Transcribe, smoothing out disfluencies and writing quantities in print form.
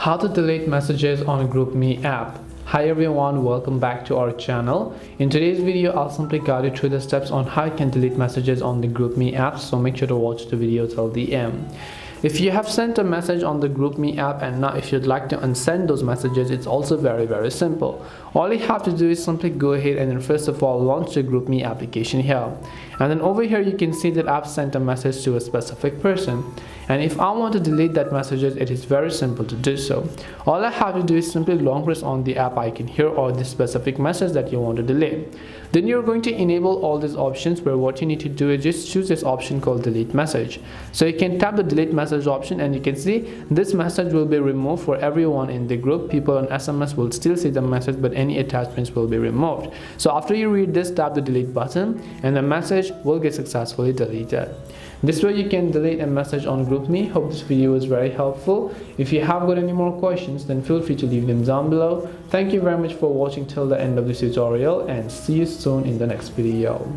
How to delete messages on GroupMe app. Hi everyone, welcome back to our channel. In today's video, I'll simply guide you through the steps on how you can delete messages on the GroupMe app, so make sure to watch the video till the end. If you have sent a message on the GroupMe app and now if you'd like to unsend those messages, it's also very simple. All you have to do is simply go ahead and then first of all launch the GroupMe application here. And then over here you can see that I've sent a message to a specific person. And if I want to delete that messages, it is very simple to do so. All I have to do is simply long press on the app icon here or the specific message that you want to delete. Then you're going to enable all these options where what you need to do is just choose this option called delete message. So you can tap the delete message option and you can see this message will be removed for everyone in the group. People on SMS will still see the message, but any attachments will be removed. So after you read this, tap the delete button and the message will get successfully deleted. This way you can delete a message on GroupMe. Hope this video was very helpful. If you have got any more questions, then feel free to leave them down below. Thank you very much for watching till the end of this tutorial and see you soon in the next video.